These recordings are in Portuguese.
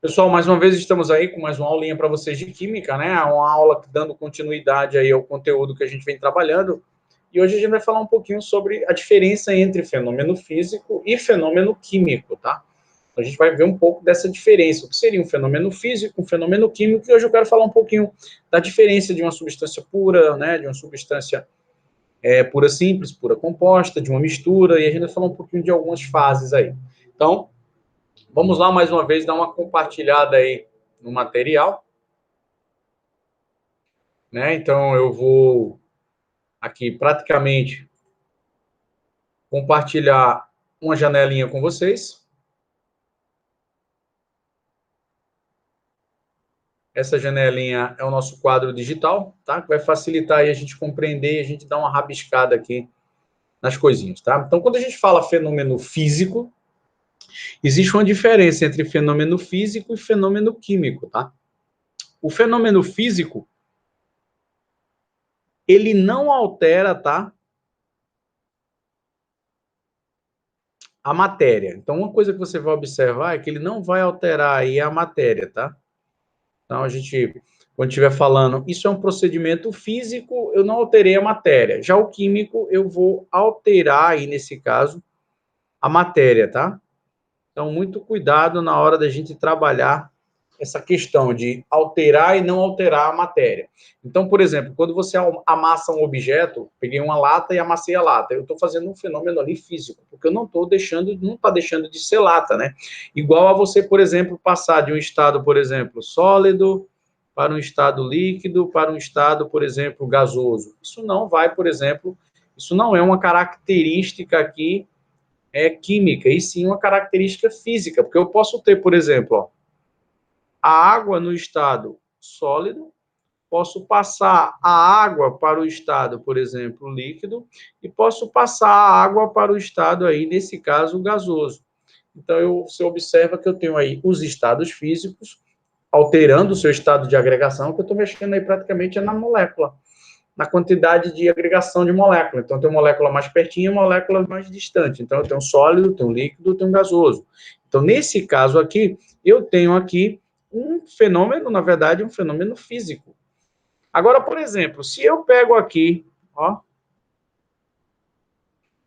Pessoal, mais uma vez estamos aí com mais uma aulinha para vocês de Química, né? Uma aula dando continuidade aí ao conteúdo que a gente vem trabalhando. E hoje a gente vai falar um pouquinho sobre a diferença entre fenômeno físico e fenômeno químico, tá? A gente vai ver um pouco dessa diferença, o que seria um fenômeno físico, um fenômeno químico, e hoje eu quero falar um pouquinho da diferença de uma substância pura, né? De uma substância pura simples, pura composta, de uma mistura, e a gente vai falar um pouquinho de algumas fases aí. Então, vamos lá, mais uma vez, dar uma compartilhada aí no material, né? Então, eu vou aqui praticamente compartilhar uma janelinha com vocês. Essa janelinha é o nosso quadro digital, tá? Que vai facilitar aí a gente compreender e a gente dar uma rabiscada aqui nas coisinhas, tá? Então, quando a gente fala fenômeno físico, existe uma diferença entre fenômeno físico e fenômeno químico, tá? O fenômeno físico, ele não altera, tá? A matéria. Então, uma coisa que você vai observar é que ele não vai alterar aí a matéria, tá? Então, a gente, quando estiver falando, isso é um procedimento físico, eu não alterei a matéria. Já o químico, eu vou alterar aí, nesse caso, a matéria, tá? Então, muito cuidado na hora da gente trabalhar essa questão de alterar e não alterar a matéria. Então, por exemplo, quando você amassa um objeto, peguei uma lata e amassei a lata, eu estou fazendo um fenômeno ali físico, porque eu não estou deixando, não está deixando de ser lata, né? Igual a você, por exemplo, passar de um estado, por exemplo, sólido para um estado líquido, para um estado, por exemplo, gasoso. Isso não vai, por exemplo, isso não é uma característica aqui química, e sim uma característica física, porque eu posso ter, por exemplo, ó, a água no estado sólido, posso passar a água para o estado, por exemplo, líquido, e posso passar a água para o estado aí, nesse caso, gasoso. Então, você observa que eu tenho aí os estados físicos alterando o seu estado de agregação, que eu estou mexendo aí praticamente na molécula, na quantidade de agregação de molécula. Então, tem molécula mais pertinho e molécula mais distante. Então, eu tenho sólido, tenho líquido, tenho gasoso. Então, nesse caso aqui, eu tenho aqui um fenômeno, na verdade, um fenômeno físico. Agora, por exemplo, se eu pego aqui, ó,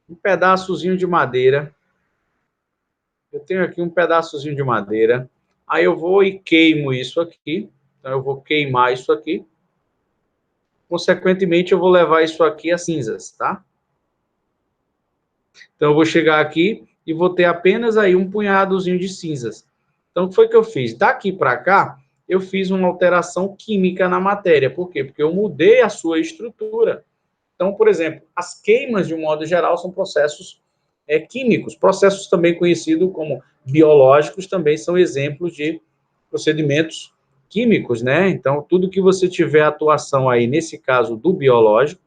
um pedaçozinho de madeira, eu tenho aqui um pedaçozinho de madeira, aí eu vou e queimo isso aqui, então eu vou queimar isso aqui, consequentemente eu vou levar isso aqui a cinzas, tá? Então eu vou chegar aqui e vou ter apenas aí um punhadozinho de cinzas. Então o que foi que eu fiz? Daqui para cá, eu fiz uma alteração química na matéria. Por quê? Porque eu mudei a sua estrutura. Então, por exemplo, as queimas, de um modo geral, são processos químicos. Processos também conhecidos como biológicos também são exemplos de procedimentos químicos, né? Então, tudo que você tiver atuação aí, nesse caso do biológico,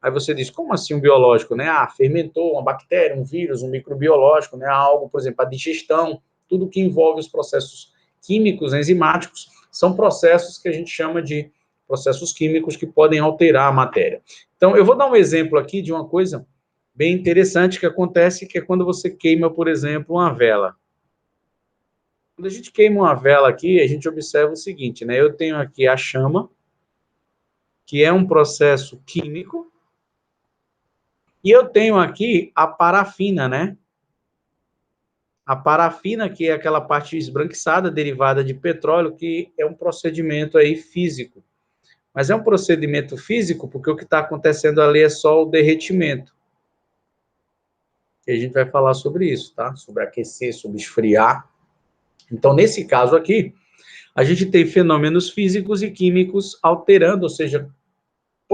aí você diz, como assim um biológico, né? Ah, fermentou uma bactéria, um vírus, um microbiológico, né? Algo, por exemplo, a digestão, tudo que envolve os processos químicos, enzimáticos, são processos que a gente chama de processos químicos que podem alterar a matéria. Então, eu vou dar um exemplo aqui de uma coisa bem interessante que acontece, que é quando você queima, por exemplo, uma vela. Quando a gente queima uma vela aqui, a gente observa o seguinte, né? Eu tenho aqui a chama, que é um processo químico, e eu tenho aqui a parafina, né? A parafina, que é aquela parte esbranquiçada derivada de petróleo, que é um procedimento aí físico. Mas é um procedimento físico porque o que está acontecendo ali é só o derretimento. E a gente vai falar sobre isso, tá? Sobre aquecer, sobre esfriar. Então, nesse caso aqui, a gente tem fenômenos físicos e químicos alterando, ou seja,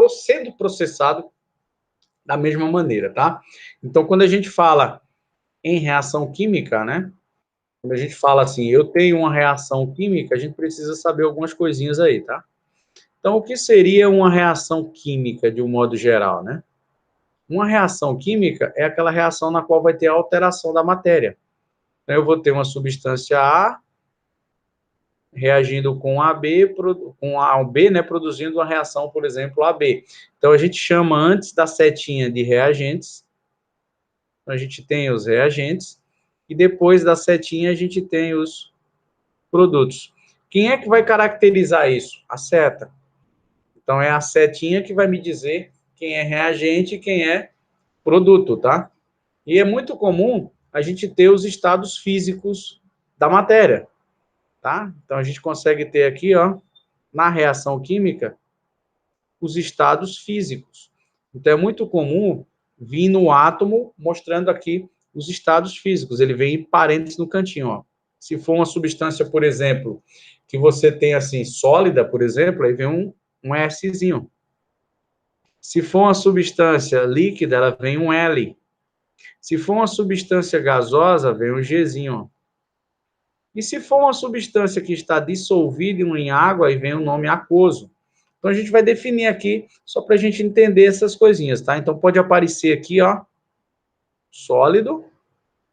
sendo processado da mesma maneira, tá? Então, quando a gente fala em reação química, né? Quando a gente fala assim, eu tenho uma reação química, a gente precisa saber algumas coisinhas aí, tá? Então, o que seria uma reação química, de um modo geral, né? Uma reação química é aquela reação na qual vai ter a alteração da matéria. Então, eu vou ter uma substância A reagindo com AB, com A ou B, né, produzindo uma reação, por exemplo, AB. Então, a gente chama antes da setinha de reagentes. Então, a gente tem os reagentes. e depois da setinha a gente tem os produtos. Quem é que vai caracterizar isso? A seta. Então, é a setinha que vai me dizer quem é reagente e quem é produto, tá? E é muito comum a gente ter os estados físicos da matéria, tá? Então, a gente consegue ter aqui, ó, na reação química, os estados físicos. Então, é muito comum vir no átomo mostrando aqui os estados físicos. Ele vem em parênteses no cantinho, ó. Se for uma substância, por exemplo, que você tem assim, sólida, por exemplo, aí vem um Szinho. Se for uma substância líquida, ela vem um L. Se for uma substância gasosa, vem um Gzinho, ó. E se for uma substância que está dissolvida em água, aí vem o nome aquoso. Então, a gente vai definir aqui, só para a gente entender essas coisinhas, tá? Então, pode aparecer aqui, ó, sólido.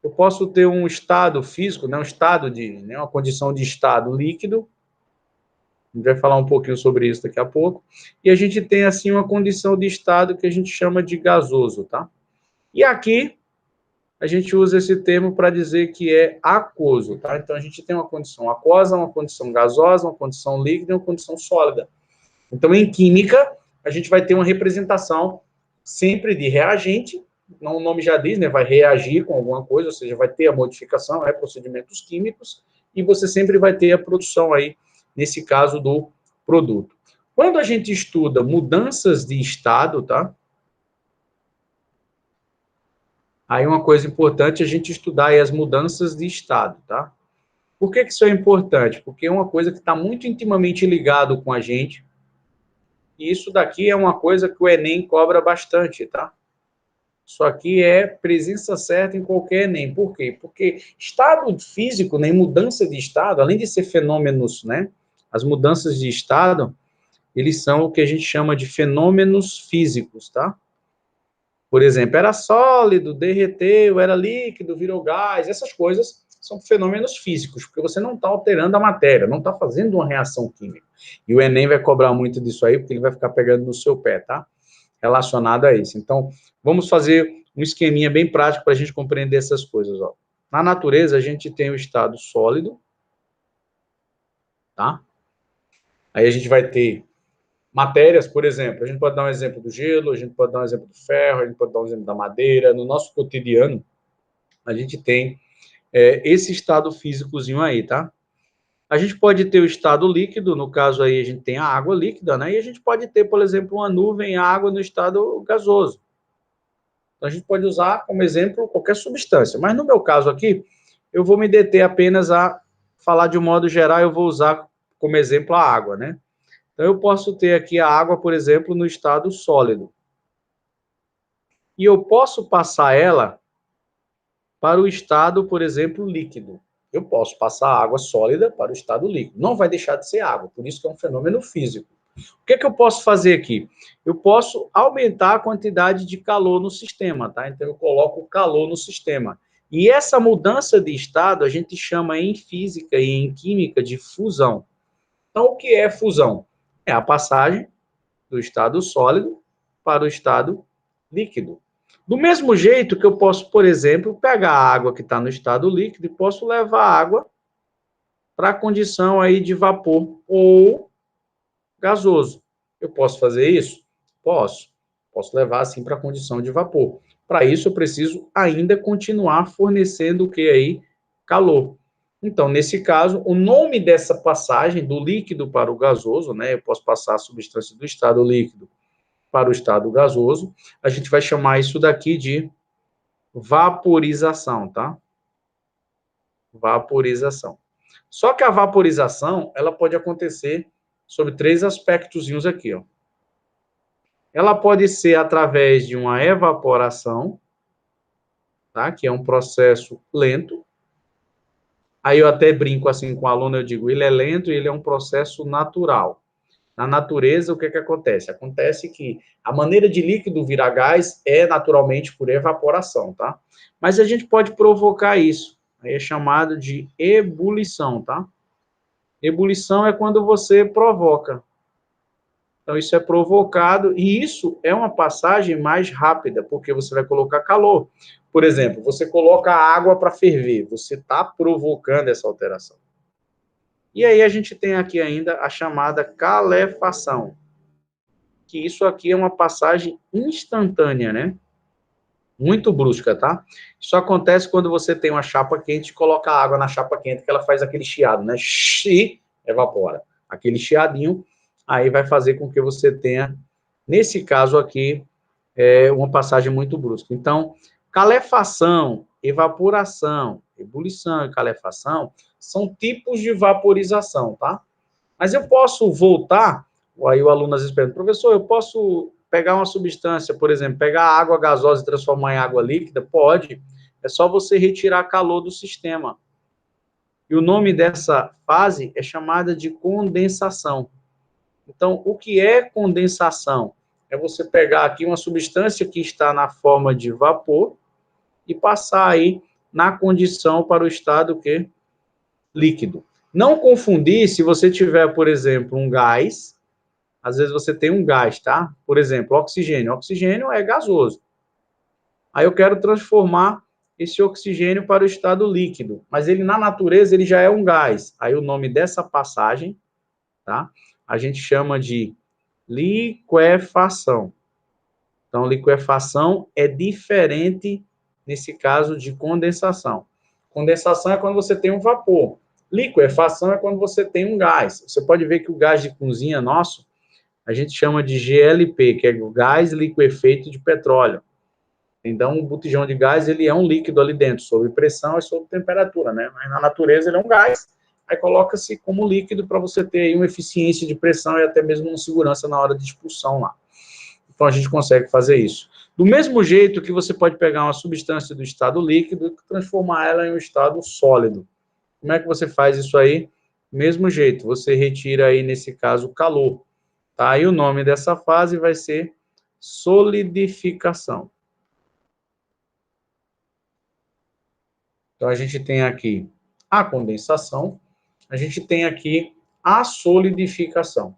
Eu posso ter um estado físico, né, um estado né, uma condição de estado líquido. A gente vai falar um pouquinho sobre isso daqui a pouco. E a gente tem, assim, uma condição de estado que a gente chama de gasoso, tá? E aqui, a gente usa esse termo para dizer que é aquoso, tá? Então, a gente tem uma condição aquosa, uma condição gasosa, uma condição líquida e uma condição sólida. Então, em química, a gente vai ter uma representação sempre de reagente, o nome já diz, né? Vai reagir com alguma coisa, ou seja, vai ter a modificação, procedimentos químicos, e você sempre vai ter a produção aí, nesse caso, do produto. Quando a gente estuda mudanças de estado, tá? Aí uma coisa importante é a gente estudar aí as mudanças de estado, tá? Por que isso é importante? Porque é uma coisa que está muito intimamente ligado com a gente, e isso daqui é uma coisa que o Enem cobra bastante, tá? Isso aqui é presença certa em qualquer Enem. Por quê? Porque estado físico, né, mudança de estado, além de ser fenômenos, né, as mudanças de estado, eles são o que a gente chama de fenômenos físicos, tá? Por exemplo, era sólido, derreteu, era líquido, virou gás, essas coisas são fenômenos físicos, porque você não está alterando a matéria, não está fazendo uma reação química. E o Enem vai cobrar muito disso aí, porque ele vai ficar pegando no seu pé, tá? Relacionado a isso. Então, vamos fazer um esqueminha bem prático para a gente compreender essas coisas, ó. Na natureza, a gente tem o estado sólido, tá? Aí a gente vai ter matérias, por exemplo, a gente pode dar um exemplo do gelo, a gente pode dar um exemplo do ferro, a gente pode dar um exemplo da madeira. No nosso cotidiano, a gente tem esse estado físicozinho aí, tá? A gente pode ter o estado líquido, no caso aí a gente tem a água líquida, né? E a gente pode ter, por exemplo, uma nuvem água no estado gasoso. Então a gente pode usar como exemplo qualquer substância. Mas no meu caso aqui, eu vou me deter apenas a falar de um modo geral, eu vou usar como exemplo a água, né? Então eu posso ter aqui a água, por exemplo, no estado sólido. E eu posso passar ela para o estado, por exemplo, líquido. Eu posso passar a água sólida para o estado líquido. Não vai deixar de ser água, por isso que é um fenômeno físico. O que é que eu posso fazer aqui? Eu posso aumentar a quantidade de calor no sistema, tá? Então, eu coloco calor no sistema. E essa mudança de estado a gente chama em física e em química de fusão. Então, o que é fusão? É a passagem do estado sólido para o estado líquido. Do mesmo jeito que eu posso, por exemplo, pegar a água que está no estado líquido e posso levar a água para a condição aí de vapor ou gasoso. Eu posso fazer isso? Posso. Posso levar assim para a condição de vapor. Para isso, eu preciso ainda continuar fornecendo o que aí? Calor. Então, nesse caso, o nome dessa passagem do líquido para o gasoso, né? Eu posso passar a substância do estado líquido para o estado gasoso. A gente vai chamar isso daqui de vaporização, tá? Vaporização. Só que a vaporização, ela pode acontecer sobre três aspectos aqui, ó. Ela pode ser através de uma evaporação, tá? Que é um processo lento. Aí eu até brinco assim com o aluno, eu digo, ele é lento e ele é um processo natural. Na natureza, o que acontece? Acontece que a maneira de líquido virar gás é naturalmente por evaporação, tá? Mas a gente pode provocar isso. Aí é chamado de ebulição, tá? Ebulição é quando você provoca. Então, isso é provocado, e isso é uma passagem mais rápida, porque você vai colocar calor. Por exemplo, você coloca a água para ferver, você está provocando essa alteração. E aí a gente tem aqui ainda a chamada calefação, que isso aqui é uma passagem instantânea, né? Muito brusca, tá? Isso acontece quando você tem uma chapa quente e coloca água na chapa quente, que ela faz aquele chiado, né? E evapora. Aquele chiadinho, aí vai fazer com que você tenha, nesse caso aqui, uma passagem muito brusca. Então, calefação, evaporação, ebulição e calefação são tipos de vaporização, tá? Mas eu posso voltar, aí o aluno às vezes pergunta, professor, eu posso pegar uma substância, por exemplo, pegar água gasosa e transformar em água líquida? Pode, é só você retirar calor do sistema. E o nome dessa fase é chamada de condensação. Então, o que é condensação? É você pegar aqui uma substância que está na forma de vapor e passar aí na condição para o estado que líquido. Não confundir se você tiver, por exemplo, um gás, às vezes você tem um gás, tá? Por exemplo, oxigênio. Oxigênio é gasoso. Aí eu quero transformar esse oxigênio para o estado líquido, mas ele na natureza ele já é um gás. Aí o nome dessa passagem, tá? A gente chama de liquefação. Então, liquefação é diferente, nesse caso, de condensação. Condensação é quando você tem um vapor. Liquefação é quando você tem um gás. Você pode ver que o gás de cozinha nosso, a gente chama de GLP, que é o gás liquefeito de petróleo. Então, o botijão de gás, ele é um líquido ali dentro, sob pressão e sob temperatura, né? Mas na natureza ele é um gás. Aí coloca-se como líquido para você ter aí uma eficiência de pressão e até mesmo uma segurança na hora de expulsão lá. Então, a gente consegue fazer isso. Do mesmo jeito que você pode pegar uma substância do estado líquido e transformar ela em um estado sólido. Como é que você faz isso aí? Mesmo jeito, você retira aí, nesse caso, o calor. Tá? Aí o nome dessa fase vai ser solidificação. Então, a gente tem aqui a condensação, a gente tem aqui a solidificação.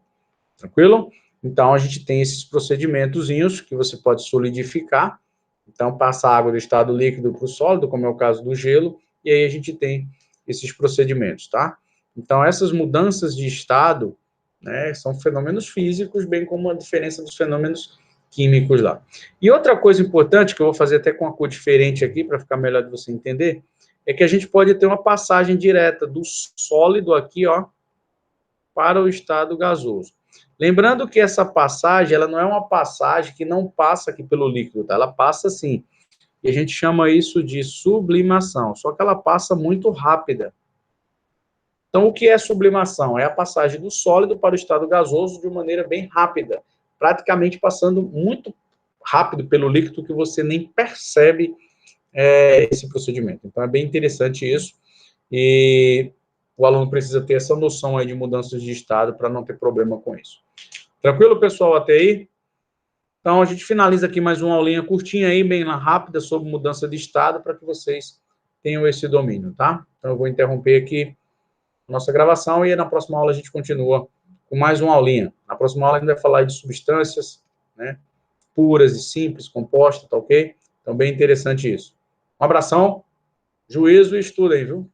Tranquilo? Então, a gente tem esses procedimentozinhos que você pode solidificar. Então, passa a água do estado líquido para o sólido, como é o caso do gelo, e aí a gente tem esses procedimentos, tá? Então, essas mudanças de estado, né, são fenômenos físicos, bem como a diferença dos fenômenos químicos lá. E outra coisa importante, que eu vou fazer até com uma cor diferente aqui, para ficar melhor de você entender, é que a gente pode ter uma passagem direta do sólido aqui, ó, para o estado gasoso. Lembrando que essa passagem, ela não é uma passagem que não passa aqui pelo líquido, tá? Ela passa sim. E a gente chama isso de sublimação, só que ela passa muito rápida. Então, o que é sublimação? É a passagem do sólido para o estado gasoso de maneira bem rápida, praticamente passando muito rápido pelo líquido que você nem percebe esse procedimento. Então, é bem interessante isso. E o aluno precisa ter essa noção aí de mudanças de estado para não ter problema com isso. Tranquilo, pessoal, até aí? Então, a gente finaliza aqui mais uma aulinha curtinha aí, bem rápida, sobre mudança de estado, para que vocês tenham esse domínio, tá? Então, eu vou interromper aqui a nossa gravação e na próxima aula a gente continua com mais uma aulinha. Na próxima aula a gente vai falar de substâncias, né, puras e simples, compostas, tá ok? Então, bem interessante isso. Um abração, juízo e estudem, viu?